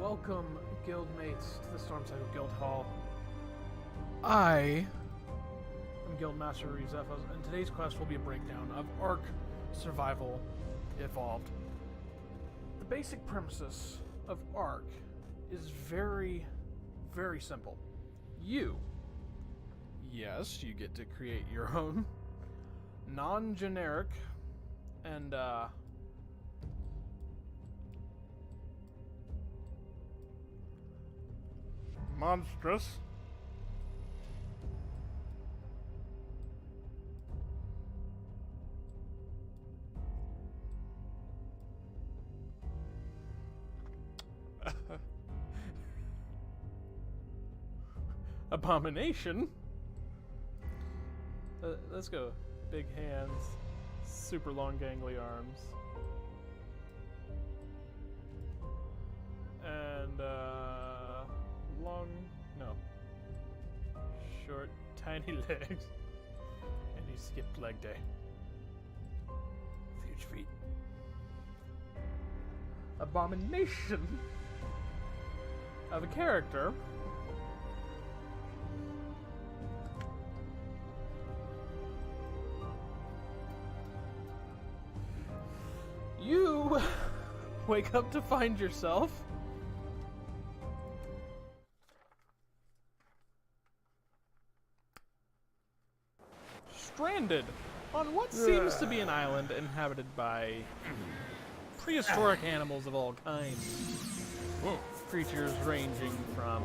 Welcome, guildmates, to the Stormcycle Guild Hall. I am Guildmaster Rizefos, and today's quest will be a breakdown of ARK Survival Evolved. The basic premises of ARK is very, very simple. Yes, you get to create your own non-generic and monstrous abomination. Let's go. Big hands, super long gangly arms, and short, tiny legs, and he skipped leg day. Huge feet. Abomination of a character. You wake up to find yourself stranded on what seems to be an island inhabited by prehistoric animals of all kinds. Creatures ranging from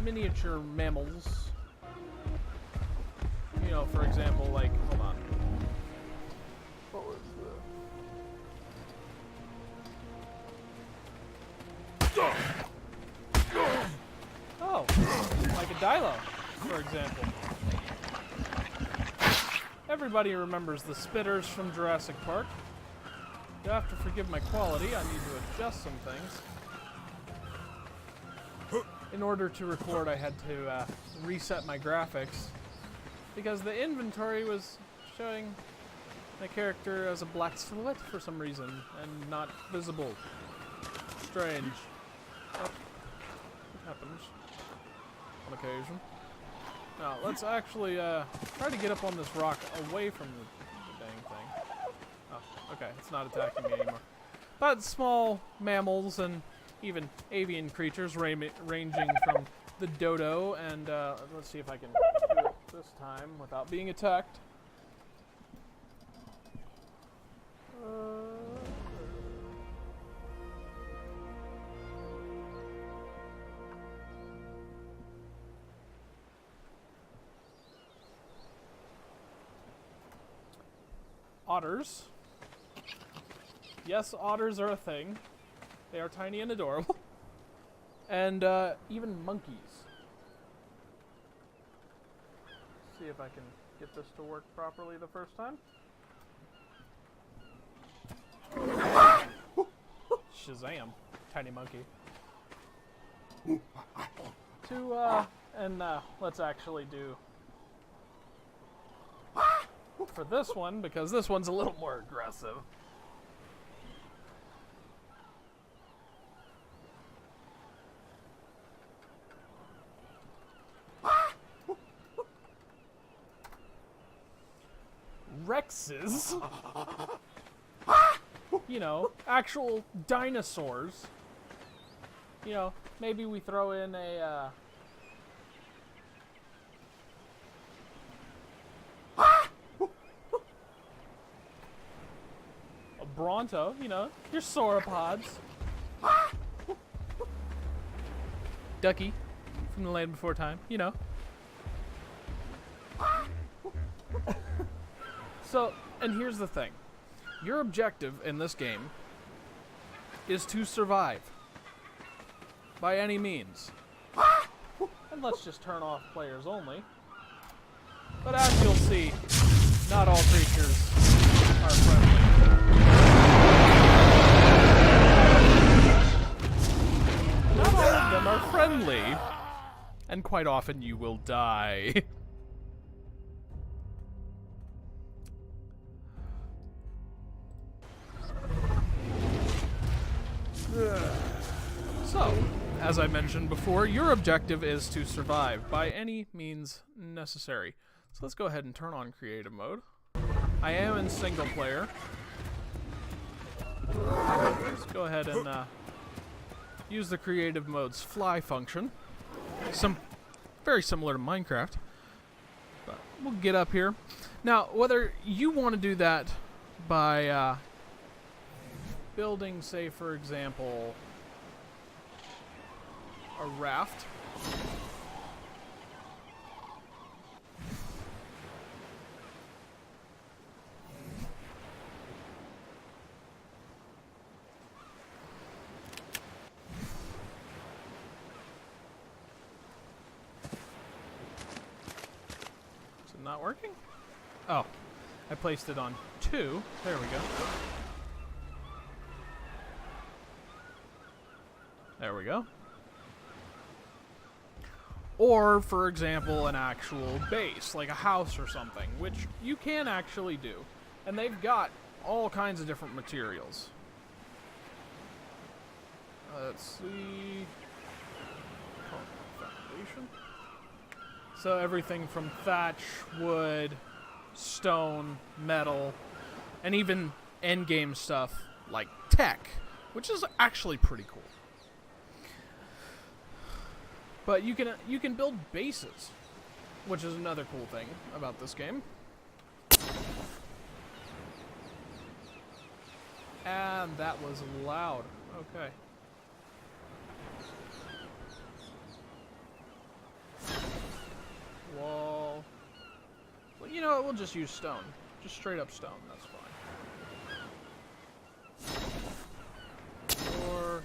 miniature mammals. You know, for example, like, hold on. What was the... Oh, like a Dilo, for example. Everybody remembers the spitters from Jurassic Park. You have to forgive my quality, I need to adjust some things. In order to record, I had to reset my graphics, because the inventory was showing my character as a black silhouette for some reason, and not visible. Strange. Oh, it happens on occasion. Now, let's actually try to get up on this rock away from the dang thing. Oh, okay, it's not attacking me anymore. But small mammals and even avian creatures ranging from the dodo, and let's see if I can do it this time without being attacked. Otters. Yes, otters are a thing. They are tiny and adorable. And even monkeys. See if I can get this to work properly the first time. Shazam, tiny monkey. Let's actually do for this one, because this one's a little more aggressive. Rexes. You know, actual dinosaurs. You know, maybe we throw in a Bronto, you know, your sauropods. Ducky from the Land Before Time, you know. So, and here's the thing. Your objective in this game is to survive. By any means. And let's just turn off players only. But as you'll see, not all creatures are friendly. Not all of them are friendly. And quite often you will die. So, as I mentioned before, your objective is to survive by any means necessary. So let's go ahead and turn on creative mode. I am in single player. Let's go ahead and use the creative mode's fly function. Very similar to Minecraft. But we'll get up here. Now, whether you want to do that by building, say, for example, a raft. Is it not working? Oh, I placed it on 2. There we go. There we go. Or, for example, an actual base, like a house or something, which you can actually do. And they've got all kinds of different materials. Let's see. Foundation. So everything from thatch, wood, stone, metal, and even endgame stuff like tech, which is actually pretty cool. But you can build bases, which is another cool thing about this game. And that was loud. Okay. Wall. Well, you know what? We'll just use stone. Just straight up stone. That's fine. Or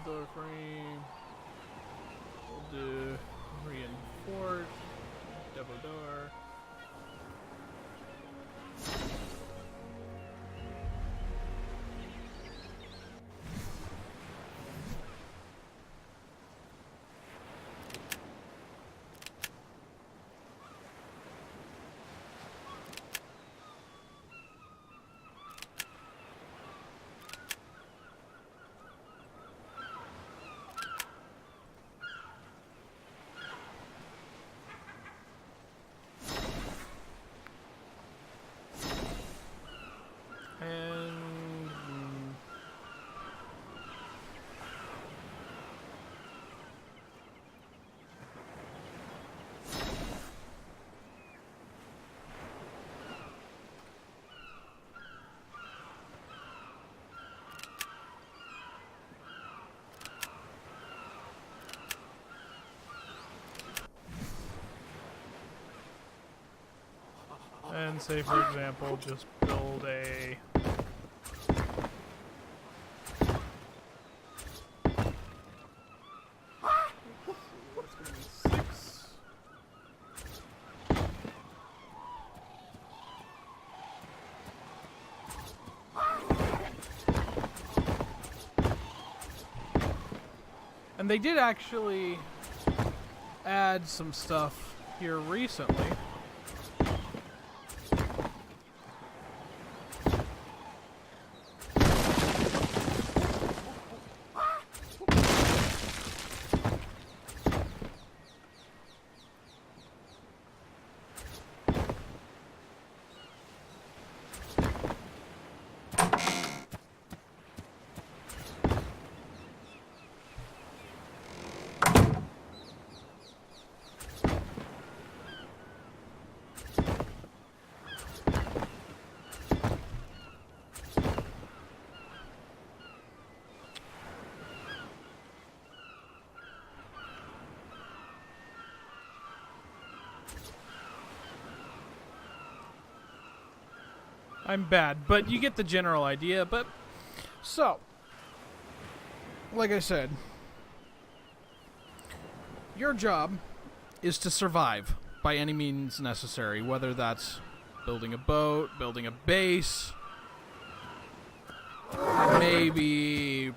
door frame. We'll do reinforced, double door. And say, for example, just build a... What's going to be 6? And they did actually add some stuff here recently. I'm bad, but you get the general idea. But so, like I said, your job is to survive by any means necessary, whether that's building a boat, building a base, maybe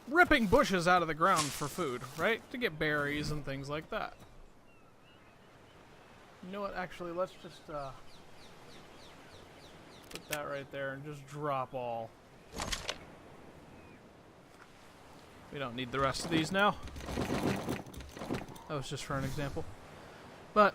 ripping bushes out of the ground for food, right? To get berries and things like that. You know what? Actually, let's just put that right there and just drop all. We don't need the rest of these now. That was just for an example. But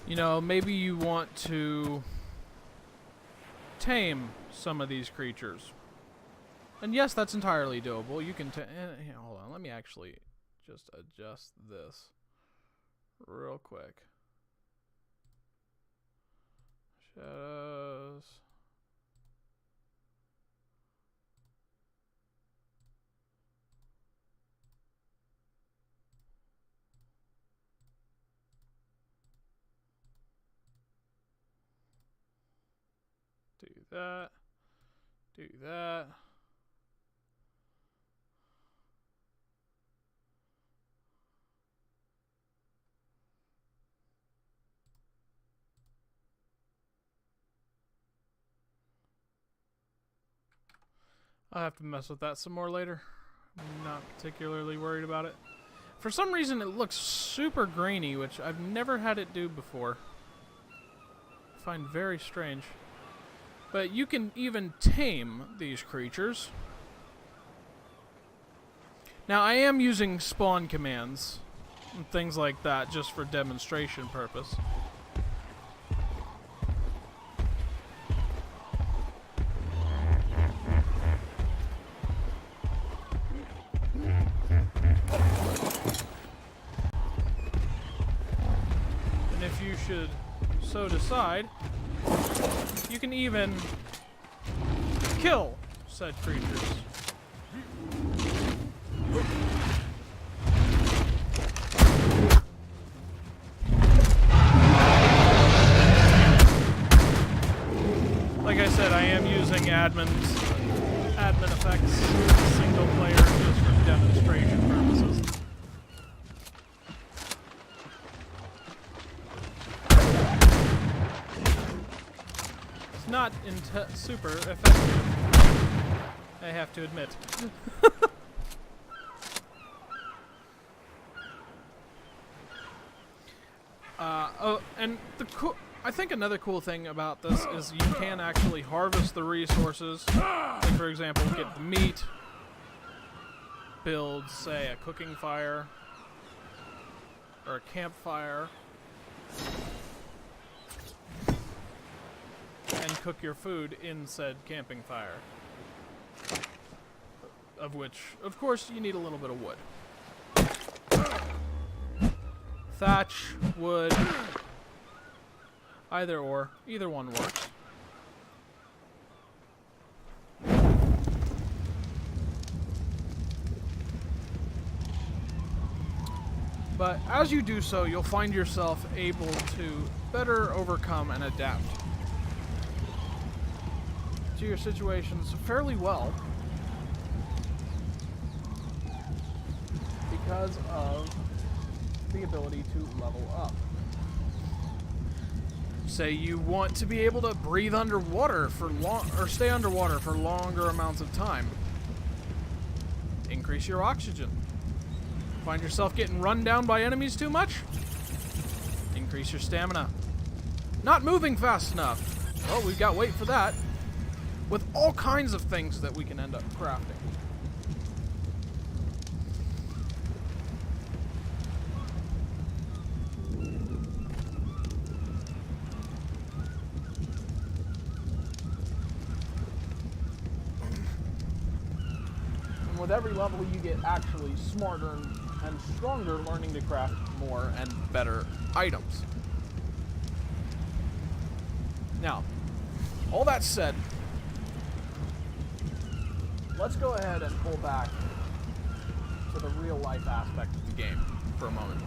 you know, maybe you want to tame some of these creatures. And yes, that's entirely doable. You can hold on, let me actually just adjust this real quick. Shadows. Do that. Do that. I'll have to mess with that some more later. I'm not particularly worried about it. For some reason, it looks super grainy, which I've never had it do before. I find very strange. But you can even tame these creatures. Now, I am using spawn commands and things like that just for demonstration purpose. You should so decide, you can even kill said creatures. Like I said, I am using admin effects single player just for demonstration purposes. Not super effective, I have to admit. And I think another cool thing about this is you can actually harvest the resources. Like, for example, get the meat, build, say, a cooking fire or a campfire. And cook your food in said camping fire. Of which, of course, you need a little bit of wood. Thatch, wood, either one works. But as you do so, you'll find yourself able to better overcome and adapt to your situations fairly well because of the ability to level up. Say you want to be able to breathe underwater for or stay underwater for longer amounts of time. Increase your oxygen. Find yourself getting run down by enemies too much? Increase your stamina. Not moving fast enough. Well, we've got weight for that. With all kinds of things that we can end up crafting. And with every level you get actually smarter and stronger, learning to craft more and better items. Now, all that said, let's go ahead and pull back to the real life aspect of the game for a moment.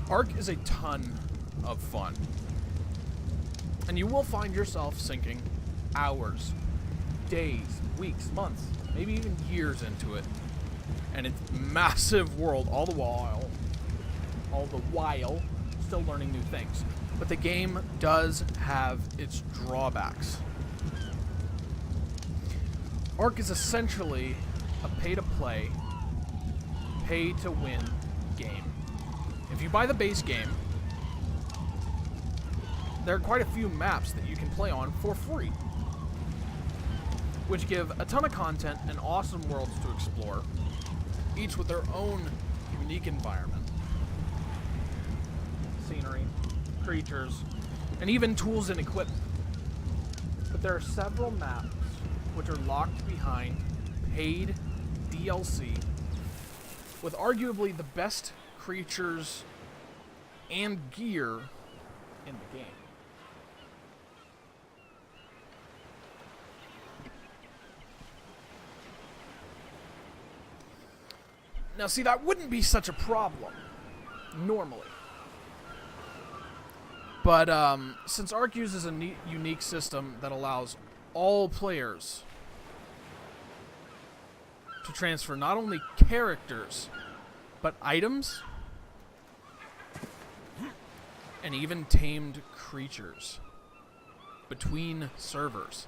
ARK is a ton of fun. And you will find yourself sinking hours days, weeks, months, maybe even years into it. And it's massive world all the while still learning new things. But the game does have its drawbacks. ARK is essentially a pay-to-play, pay-to-win game. If you buy the base game, there are quite a few maps that you can play on for free, which give a ton of content and awesome worlds to explore, each with their own unique environment, scenery, creatures, and even tools and equipment. But there are several maps which are locked behind paid DLC with arguably the best creatures and gear in the game. Now, see, that wouldn't be such a problem normally. But since ARK uses a unique system that allows all players to transfer not only characters, but items and even tamed creatures between servers.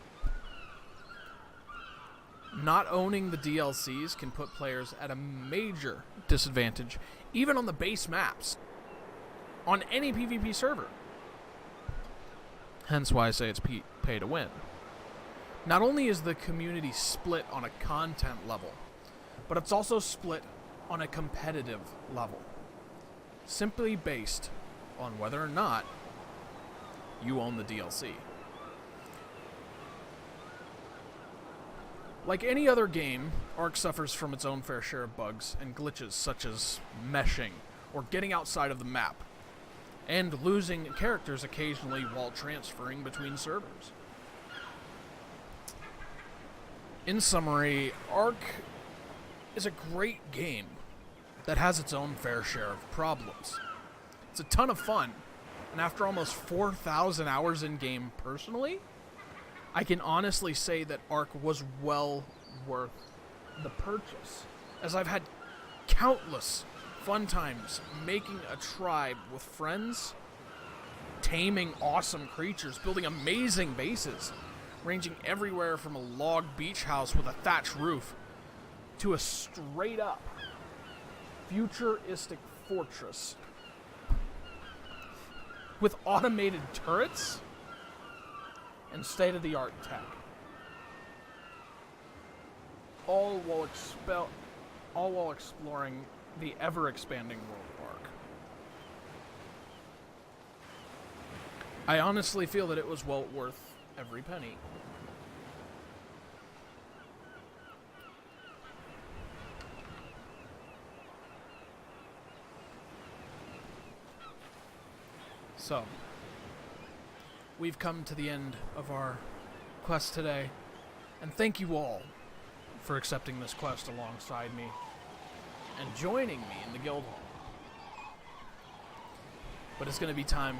Not owning the DLCs can put players at a major disadvantage, even on the base maps, on any PvP server. Hence why I say it's pay to win. Not only is the community split on a content level, but it's also split on a competitive level, simply based on whether or not you own the DLC. Like any other game, ARK suffers from its own fair share of bugs and glitches such as meshing or getting outside of the map, and losing characters occasionally while transferring between servers. In summary, ARK is a great game that has its own fair share of problems. It's a ton of fun, and after almost 4,000 hours in game personally, I can honestly say that ARK was well worth the purchase, as I've had countless fun times making a tribe with friends, taming awesome creatures, building amazing bases, ranging everywhere from a log beach house with a thatched roof to a straight-up futuristic fortress with automated turrets and state-of-the-art tech, all while exploring the ever-expanding world of ARK. I honestly feel that it was well worth every penny. So, we've come to the end of our quest today, and thank you all for accepting this quest alongside me and joining me in the guild hall. But it's going to be time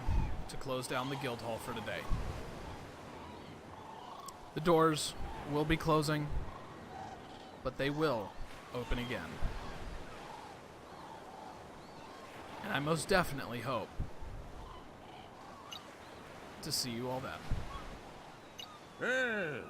to close down the guild hall for today. The doors will be closing, but they will open again. And I most definitely hope to see you all then. Hey!